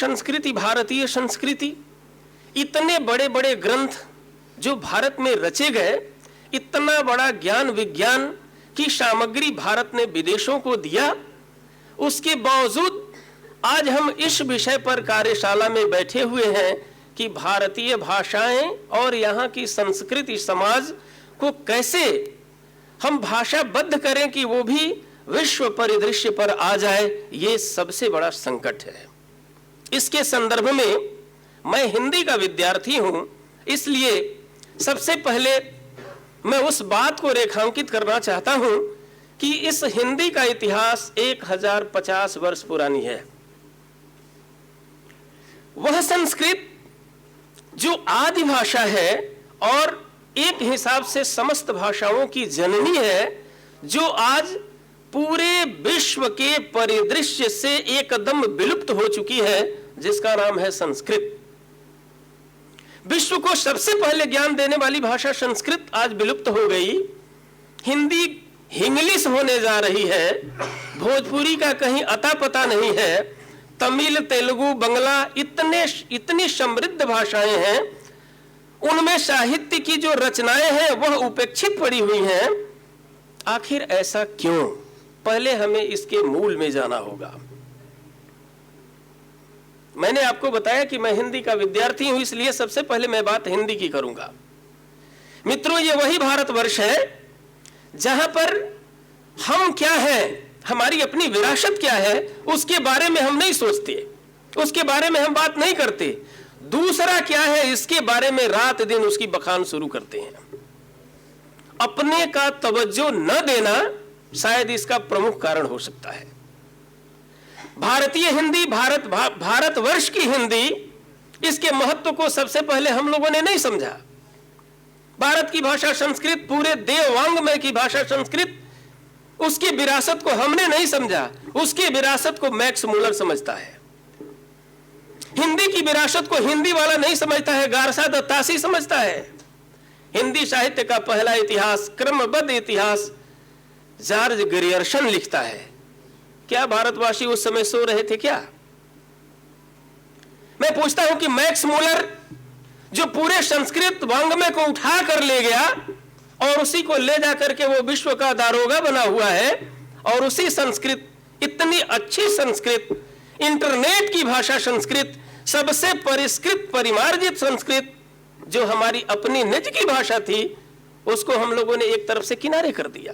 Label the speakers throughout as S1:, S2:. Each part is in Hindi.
S1: संस्कृति, भारतीय संस्कृति, इतने बड़े बड़े ग्रंथ जो भारत में रचे गए, इतना बड़ा ज्ञान विज्ञान की सामग्री भारत ने विदेशों को दिया, उसके बावजूद आज हम इस विषय पर कार्यशाला में बैठे हुए हैं कि भारतीय भाषाएं और यहाँ की संस्कृति समाज को कैसे हम भाषाबद्ध करें कि वो भी विश्व परिदृश्य पर आ जाए। ये सबसे बड़ा संकट है। इसके संदर्भ में मैं हिंदी का विद्यार्थी हूं, इसलिए सबसे पहले मैं उस बात को रेखांकित करना चाहता हूं कि इस हिंदी का इतिहास 1050 वर्ष पुरानी है। वह संस्कृत जो आदि भाषा है और एक हिसाब से समस्त भाषाओं की जननी है, जो आज पूरे विश्व के परिदृश्य से एकदम विलुप्त हो चुकी है, जिसका नाम है संस्कृत। विश्व को सबसे पहले ज्ञान देने वाली भाषा संस्कृत आज विलुप्त हो गई। हिंदी हिंग्लिश होने जा रही है, भोजपुरी का कहीं अता पता नहीं है, तमिल, तेलुगु, बंगला, इतनी समृद्ध भाषाएं हैं, उनमें साहित्य की जो रचनाएं हैं वह उपेक्षित पड़ी हुई हैं। आखिर ऐसा क्यों? पहले हमें इसके मूल में जाना होगा। मैंने आपको बताया कि मैं हिंदी का विद्यार्थी हूं, इसलिए सबसे पहले मैं बात हिंदी की करूंगा। मित्रों, ये वही भारतवर्ष है जहां पर हम क्या हैं, हमारी अपनी विरासत क्या है, उसके बारे में हम नहीं सोचते, उसके बारे में हम बात नहीं करते। दूसरा क्या है, इसके बारे में रात दिन उसकी बखान शुरू करते हैं। अपने का तवज्जो न देना शायद इसका प्रमुख कारण हो सकता है। भारतीय हिंदी, भारतवर्ष की हिंदी, इसके महत्व को सबसे पहले हम लोगों ने नहीं समझा। भारत की भाषा संस्कृत, पूरे देववांग्मय की भाषा संस्कृत, उसकी विरासत को हमने नहीं समझा। उसकी विरासत को मैक्स मूलर समझता है। हिंदी की विरासत को हिंदी वाला नहीं समझता है, गारसा दत्तासी समझता है। हिंदी साहित्य का पहला इतिहास, क्रमबद्ध इतिहास जॉर्ज ग्रियर्सन लिखता है। क्या भारतवासी उस समय सो रहे थे क्या? मैं पूछता हूं कि मैक्स मूलर जो पूरे संस्कृत वांग्मय को उठा कर ले गया और उसी को ले जाकर के वो विश्व का दारोगा बना हुआ है, और उसी संस्कृत, इतनी अच्छी संस्कृत, इंटरनेट की भाषा संस्कृत, सबसे परिष्कृत परिमार्जित संस्कृत, जो हमारी अपनी निज की भाषा थी, उसको हम लोगों ने एक तरफ से किनारे कर दिया।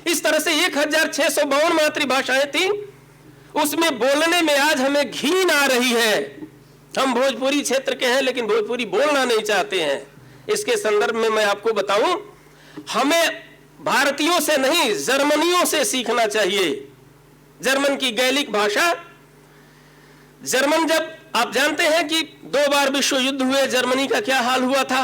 S1: इस तरह से 1652 मातृभाषाएं थी, उसमें बोलने में आज हमें घिन आ रही है। हम भोजपुरी क्षेत्र के हैं, लेकिन भोजपुरी बोलना नहीं चाहते हैं। इसके संदर्भ में मैं आपको बताऊं, हमें भारतीयों से नहीं, जर्मनियों से सीखना चाहिए। जर्मन की गैलिक भाषा, जर्मन, जब आप जानते हैं कि 2 बार विश्व युद्ध हुए, जर्मनी का क्या हाल हुआ था।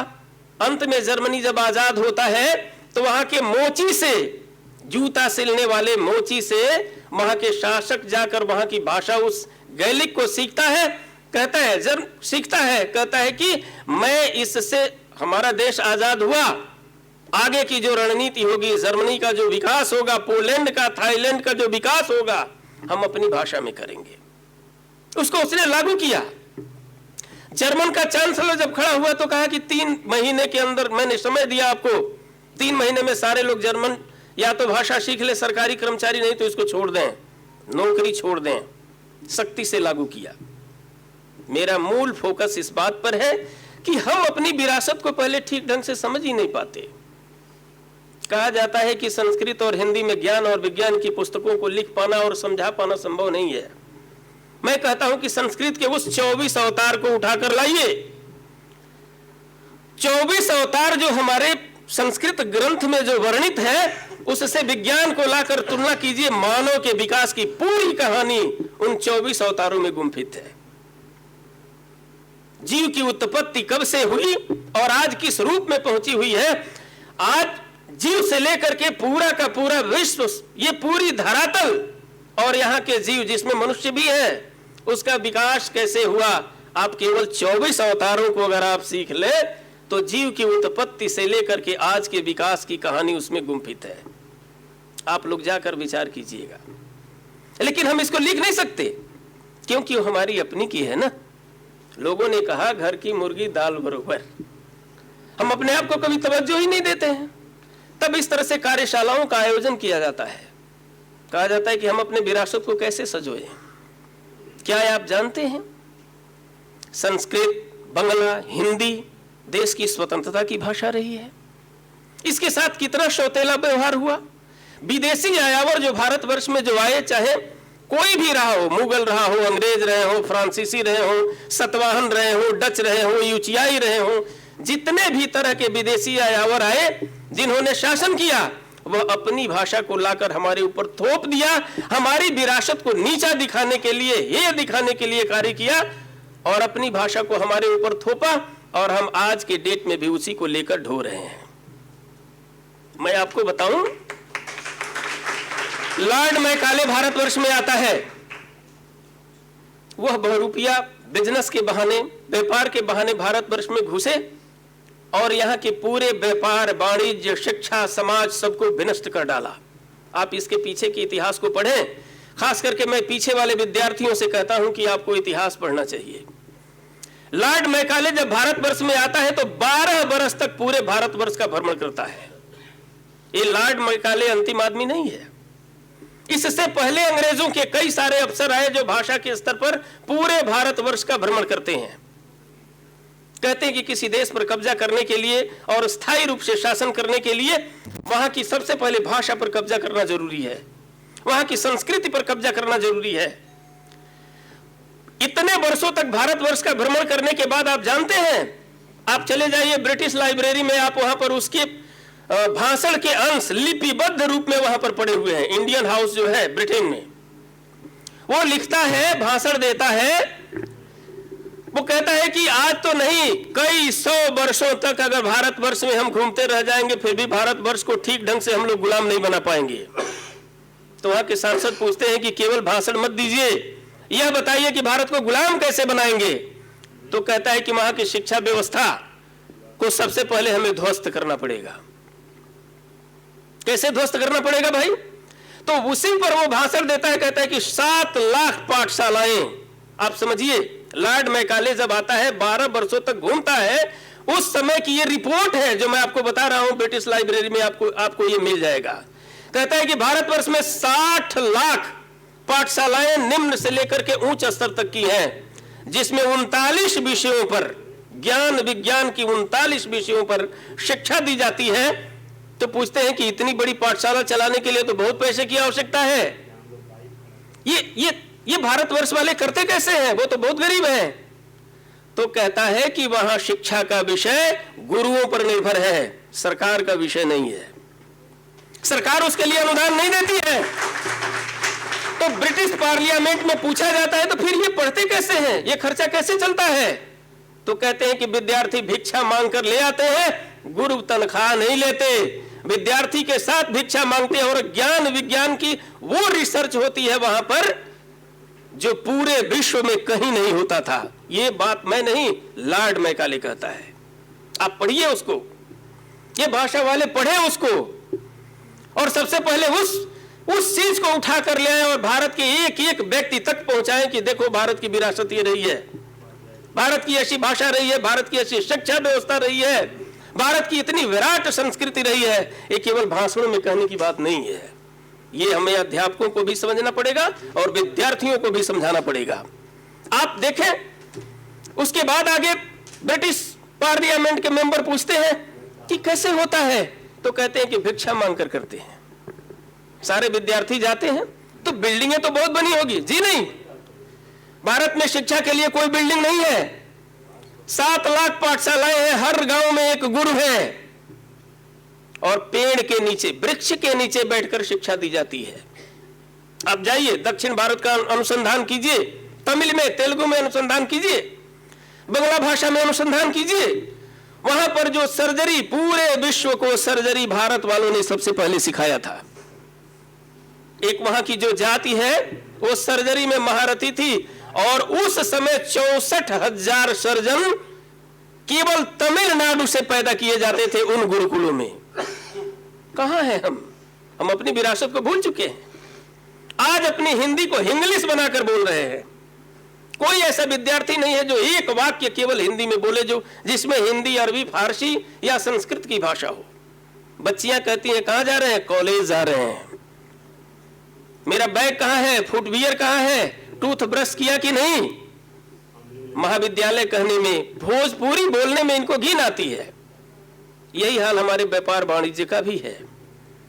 S1: अंत में जर्मनी जब आजाद होता है तो वहां के मोची से, जूता सिलने वाले मोची से, वहां के शासक जाकर वहां की भाषा, उस गैलिक को सीखता है। कहता है, सीखता है, कहता है कि मैं इससे, हमारा देश आजाद हुआ, आगे की जो रणनीति होगी, जर्मनी का जो विकास होगा, पोलैंड का, थाईलैंड का जो विकास होगा, हम अपनी भाषा में करेंगे। उसको उसने लागू किया। जर्मन का चांसलर जब खड़ा हुआ तो कहा कि 3 महीने के अंदर, मैंने समय दिया आपको, 3 महीने में सारे लोग जर्मन या तो भाषा सीख ले, सरकारी कर्मचारी, नहीं तो इसको छोड़ दें, नौकरी छोड़ दें। सख्ती से लागू किया। मेरा मूल फोकस इस बात पर है कि हम अपनी विरासत को पहले ठीक ढंग से समझ ही नहीं पाते। कहा जाता है कि संस्कृत और हिंदी में ज्ञान और विज्ञान की पुस्तकों को लिख पाना और समझा पाना संभव नहीं है। मैं कहता हूं कि संस्कृत के उस 24 अवतार को उठाकर लाइए। 24 अवतार जो हमारे संस्कृत ग्रंथ में जो वर्णित है, उससे विज्ञान को लाकर तुलना कीजिए। मानव के विकास की पूरी कहानी उन 24 अवतारों में गुंफित है। जीव की उत्पत्ति कब से हुई और आज किस रूप में पहुंची हुई है। आज जीव से लेकर के पूरा का पूरा विश्व, ये पूरी धरातल और यहाँ के जीव जिसमें मनुष्य भी है, उसका विकास कैसे हुआ। आप केवल 24 अवतारों को अगर आप सीख ले तो जीव की उत्पत्ति से लेकर के आज के विकास की कहानी उसमें गुंफित है। आप लोग जाकर विचार कीजिएगा। लेकिन हम इसको लिख नहीं सकते, क्योंकि वो हमारी अपनी की है ना। लोगों ने कहा घर की मुर्गी दाल बरोबर। हम अपने आप को कभी तवज्जो ही नहीं देते हैं। तब इस तरह से कार्यशालाओं का आयोजन किया जाता है। कहा जाता है कि हम अपने विरासत को कैसे सजोए। क्या आप जानते हैं संस्कृत, बंगला, हिंदी देश की स्वतंत्रता की भाषा रही है। इसके साथ कितना सौतेला व्यवहार हुआ। विदेशी आयावर जो भारतवर्ष में जो आए, चाहे कोई भी रहा हो, मुगल रहा हो, अंग्रेज रहे हो, फ्रांसीसी रहे हो, सतवाहन रहे हो, डच रहे हो, यूचियाई रहे हो, जितने भी तरह के विदेशी आयावर आए जिन्होंने शासन किया, वह अपनी भाषा को लाकर हमारे ऊपर थोप दिया। हमारी विरासत को नीचा दिखाने के लिए, ये दिखाने के लिए कार्य किया और अपनी भाषा को हमारे ऊपर थोपा, और हम आज के डेट में भी उसी को लेकर ढो रहे हैं। मैं आपको बताऊं, लॉर्ड मैकाले भारतवर्ष में आता है। वह बहुरूपिया बिजनेस के बहाने, व्यापार के बहाने भारतवर्ष में घुसे और यहाँ के पूरे व्यापार, वाणिज्य, शिक्षा, समाज सबको विनष्ट कर डाला। आप इसके पीछे के इतिहास को पढ़ें। खास करके मैं पीछे वाले विद्यार्थियों से कहता हूं कि आपको इतिहास पढ़ना चाहिए। लॉर्ड मैकाले जब भारतवर्ष में आता है तो 12 वर्ष तक पूरे भारतवर्ष का भ्रमण करता है। ये लॉर्ड मैकाले अंतिम आदमी नहीं है। इससे पहले अंग्रेजों के कई सारे अफसर आए जो भाषा के स्तर पर पूरे भारतवर्ष का भ्रमण करते हैं। कहते हैं कि किसी देश पर कब्जा करने के लिए और स्थायी रूप से शासन करने के लिए वहां की सबसे पहले भाषा पर कब्जा करना जरूरी है, वहां की संस्कृति पर कब्जा करना जरूरी है। इतने वर्षों तक भारतवर्ष का भ्रमण करने के बाद आप जानते हैं, आप चले जाइए ब्रिटिश लाइब्रेरी में, आप वहां पर उसके भाषण के अंश लिपिबद्ध रूप में वहां पर पड़े हुए हैं। इंडियन हाउस जो है ब्रिटेन में, वो लिखता है, भाषण देता है, वो कहता है कि आज तो नहीं, कई 100 वर्षों तक अगर भारतवर्ष में हम घूमते रह जाएंगे फिर भी भारतवर्ष को ठीक ढंग से हम लोग गुलाम नहीं बना पाएंगे। तो वहां के सांसद पूछते हैं कि केवल भाषण मत दीजिए, यह बताइए कि भारत को गुलाम कैसे बनाएंगे। तो कहता है कि वहां की शिक्षा व्यवस्था को सबसे पहले हमें ध्वस्त करना पड़ेगा। कैसे ध्वस्त करना पड़ेगा भाई? तो उसी पर वो भाषण देता है, कहता है कि 7 लाख पाठशालाएं। आप समझिए, लॉर्ड मैकाले जब आता है, 12 वर्षों तक घूमता है, उस समय की ये रिपोर्ट है जो मैं आपको बता रहा हूं, ब्रिटिश लाइब्रेरी में आपको ये मिल जाएगा। कहता है कि भारतवर्ष में 60 लाख पाठशालाएं निम्न से लेकर के उच्च स्तर तक की हैं, जिसमें 39 विषयों पर, ज्ञान विज्ञान की 39 विषयों पर शिक्षा दी जाती है। तो पूछते हैं कि इतनी बड़ी पाठशाला चलाने के लिए तो बहुत पैसे की आवश्यकता है, ये भारतवर्ष वाले करते कैसे हैं? वो तो बहुत गरीब हैं। तो कहता है कि वहां शिक्षा का विषय गुरुओं पर निर्भर है, सरकार का विषय नहीं है, सरकार उसके लिए अनुदान नहीं देती है। तो ब्रिटिश पार्लियामेंट में पूछा जाता है तो फिर ये पढ़ते कैसे हैं, ये खर्चा कैसे चलता है? तो कहते हैं कि विद्यार्थी भिक्षा मांग कर ले आते हैं, गुरु तनख्वाह नहीं लेते, विद्यार्थी के साथ भिक्षा मांगते हैं, और ज्ञान विज्ञान की वो रिसर्च होती है वहां पर जो पूरे विश्व में कहीं नहीं होता था। ये बात मैं नहीं, लॉर्ड मैकाले कहता है। आप पढ़िए उसको, ये भाषा वाले पढ़े उसको, और सबसे पहले उस चीज को उठा कर ले आए और भारत के एक एक व्यक्ति तक पहुंचाएं कि देखो भारत की विरासत ये रही है, भारत की ऐसी भाषा रही है, भारत की ऐसी शिक्षा व्यवस्था रही है, भारत की इतनी विराट संस्कृति रही है। ये केवल भाषणों में कहने की बात नहीं है, ये हमें अध्यापकों को भी समझना पड़ेगा और विद्यार्थियों को भी समझाना पड़ेगा। आप देखें उसके बाद आगे ब्रिटिश पार्लियामेंट के मेंबर पूछते हैं कि कैसे होता है, तो कहते हैं कि भिक्षा मांग कर करते हैं। सारे विद्यार्थी जाते हैं तो बिल्डिंगें तो बहुत बनी होगी, जी नहीं, भारत में शिक्षा के लिए कोई बिल्डिंग नहीं है। 7 लाख पाठशालाएं हैं, हर गांव में एक गुरु है, और पेड़ के नीचे, वृक्ष के नीचे बैठकर शिक्षा दी जाती है। आप जाइए दक्षिण भारत का अनुसंधान कीजिए, तमिल में, तेलुगु में अनुसंधान कीजिए, बंगला भाषा में अनुसंधान कीजिए, वहां पर जो सर्जरी, पूरे विश्व को सर्जरी भारत वालों ने सबसे पहले सिखाया था। एक वहां की जो जाति है वो सर्जरी में महारथी थी, और उस समय 64,000 सर्जन केवल तमिलनाडु से पैदा किए जाते थे उन गुरुकुलों में। कहां हैं हम अपनी विरासत को भूल चुके हैं। आज अपनी हिंदी को इंग्लिश बनाकर बोल रहे हैं। ऐसा विद्यार्थी नहीं है जो एक वाक्य केवल हिंदी में बोले, जो जिसमें हिंदी, अरबी, फारसी या संस्कृत की भाषा हो। बच्चियां कहती हैं कहां जा रहे हैं? कॉलेज जा रहे हैं। मेरा बैग कहां है? फुटवियर कहां है? टूथब्रश किया कि नहीं? महाविद्यालय कहने में, भोजपुरी बोलने में इनको घिन आती है। यही हाल हमारे व्यापार वाणिज्य का भी है।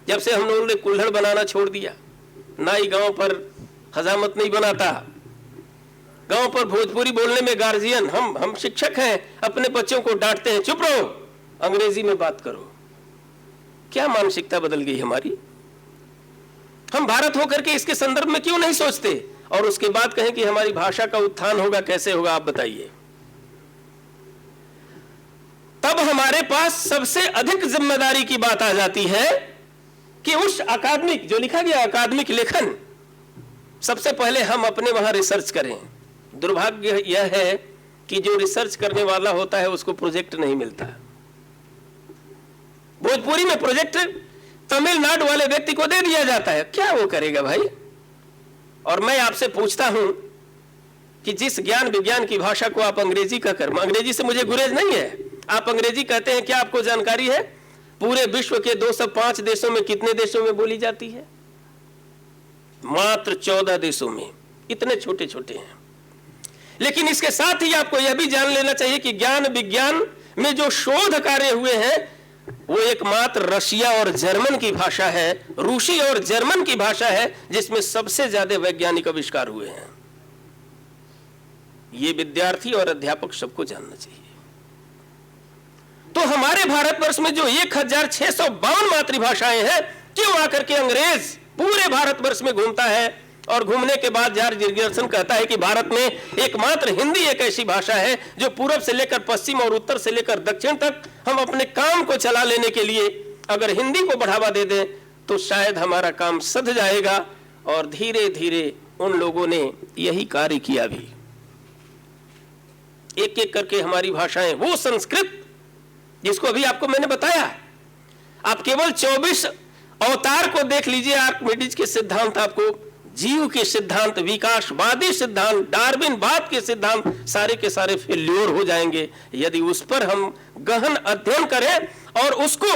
S1: जब से हम लोगों ने कुल्हड़ बनाना छोड़ दिया, नाई गांव पर हजामत नहीं बनाता, गांव पर भोजपुरी बोलने में गार्जियन, हम शिक्षक हैं, अपने बच्चों को डांटते हैं, चुप रहो, अंग्रेजी में बात करो। क्या मानसिकता बदल गई हमारी? हम भारत होकर के इसके संदर्भ में क्यों नहीं सोचते? और उसके बाद कहें कि हमारी भाषा का उत्थान होगा, कैसे होगा आप बताइए? तब हमारे पास सबसे अधिक जिम्मेदारी की बात आ जाती है कि उस अकादमिक, जो लिखा गया अकादमिक लेखन, सबसे पहले हम अपने वहां रिसर्च करें। दुर्भाग्य यह है कि जो रिसर्च करने वाला होता है उसको प्रोजेक्ट नहीं मिलता। भोजपुरी में प्रोजेक्ट तमिलनाडु वाले व्यक्ति को दे दिया जाता है, क्या वो करेगा भाई? और मैं आपसे पूछता हूं कि जिस ज्ञान विज्ञान की भाषा को आप अंग्रेजी का कर, अंग्रेजी से मुझे गुरेज नहीं है, आप अंग्रेजी कहते हैं, क्या आपको जानकारी है पूरे विश्व के 205 देशों में कितने देशों में बोली जाती है? मात्र 14 देशों में। इतने छोटे छोटे हैं। लेकिन इसके साथ ही आपको यह भी जान लेना चाहिए कि ज्ञान विज्ञान में जो शोध कार्य हुए हैं वो एकमात्र रशिया और जर्मन की भाषा है, रूसी और जर्मन की भाषा है, जिसमें सबसे ज्यादा वैज्ञानिक आविष्कार हुए हैं। ये विद्यार्थी और अध्यापक सबको जानना चाहिए। तो हमारे भारतवर्ष में जो 1652 मातृभाषाएं हैं, क्यों आकर के अंग्रेज पूरे भारतवर्ष में घूमता है और घूमने के बाद जॉर्ज जर्गसन कहता है कि भारत में एकमात्र हिंदी एक ऐसी भाषा है जो पूरब से लेकर पश्चिम और उत्तर से लेकर दक्षिण तक हम अपने काम को चला लेने के लिए अगर हिंदी को बढ़ावा दे दें तो शायद हमारा काम सध जाएगा। और धीरे धीरे उन लोगों ने यही कार्य किया भी। एक एक करके हमारी भाषाएं, वो संस्कृत जिसको अभी आपको मैंने बताया, आप केवल 24 अवतार को देख लीजिए, आर्किमिडीज के सिद्धांत, आपको जीव के सिद्धांत, विकासवादी सिद्धांत, डार्विनवाद के सिद्धांत सारे के सारे फेल्योर हो जाएंगे यदि उस पर हम गहन अध्ययन करें और उसको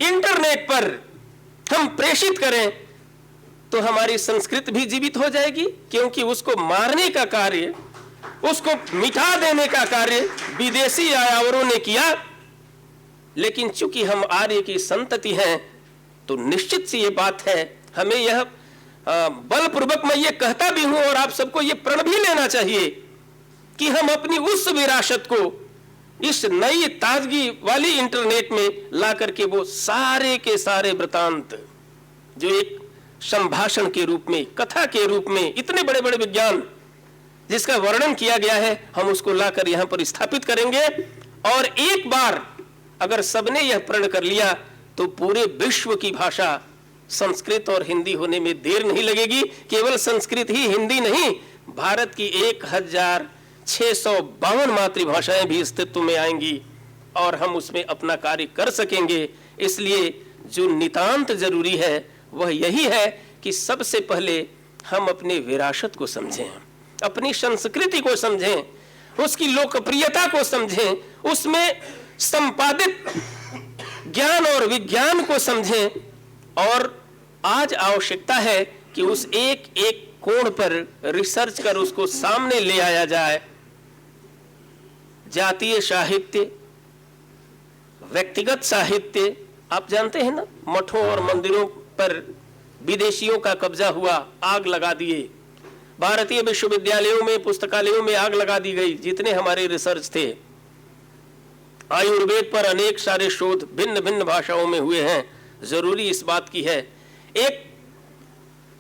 S1: इंटरनेट पर हम प्रेषित करें तो हमारी संस्कृति भी जीवित हो जाएगी। क्योंकि उसको मारने का कार्य, उसको मिटा देने का कार्य विदेशी आयावरों ने किया, लेकिन चूंकि हम आर्य की संतति हैं तो निश्चित सी ये बात है, हमें यह बलपूर्वक मैं ये कहता भी हूं और आप सबको ये प्रण भी लेना चाहिए कि हम अपनी उस विरासत को इस नई ताजगी वाली इंटरनेट में ला करके वो सारे के सारे वृतांत जो एक संभाषण के रूप में, कथा के रूप में, इतने बड़े बड़े विज्ञान जिसका वर्णन किया गया है, हम उसको लाकर यहां पर स्थापित करेंगे। और एक बार अगर सबने यह प्रण कर लिया तो पूरे विश्व की भाषा संस्कृत और हिंदी होने में देर नहीं लगेगी। केवल संस्कृत ही, हिंदी नहीं, भारत की 1652 मातृभाषाएं भी अस्तित्व में आएंगी और हम उसमें अपना कार्य कर सकेंगे। इसलिए जो नितांत जरूरी है वह यही है कि सबसे पहले हम अपने विरासत को समझें, अपनी संस्कृति को समझें, उसकी लोकप्रियता को समझें, उसमें संपादित ज्ञान और विज्ञान को समझें। और आज आवश्यकता है कि उस एक एक कोण पर रिसर्च कर उसको सामने ले आया जाए। जातीय साहित्य, व्यक्तिगत साहित्य, आप जानते हैं ना, मठों और मंदिरों पर विदेशियों का कब्जा हुआ, आग लगा दिए। भारतीय विश्वविद्यालयों में, पुस्तकालयों में आग लगा दी गई जितने हमारे रिसर्च थे। आयुर्वेद पर अनेक सारे शोध भिन्न भिन्न भाषाओं में हुए हैं। जरूरी इस बात की है, एक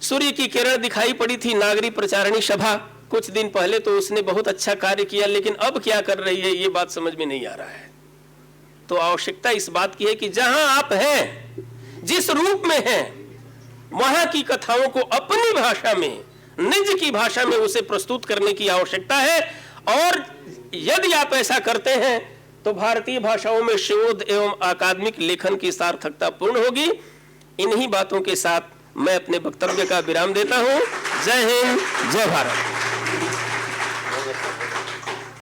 S1: सूर्य की किरण दिखाई पड़ी थी नागरी प्रचारणी सभा कुछ दिन पहले, तो उसने बहुत अच्छा कार्य किया, लेकिन अब क्या कर रही है ये बात समझ में नहीं आ रहा है। तो आवश्यकता इस बात की है कि जहां आप हैं, जिस रूप में हैं, वहां की कथाओं को अपनी भाषा में, निज की भाषा में उसे प्रस्तुत करने की आवश्यकता है। और यदि आप ऐसा करते हैं तो भारतीय भाषाओं में शोध एवं अकादमिक लेखन की सार्थकता पूर्ण होगी। इन्हीं बातों के साथ मैं अपने वक्तव्य का विराम देता हूं। जय हिंद, जय भारत। है।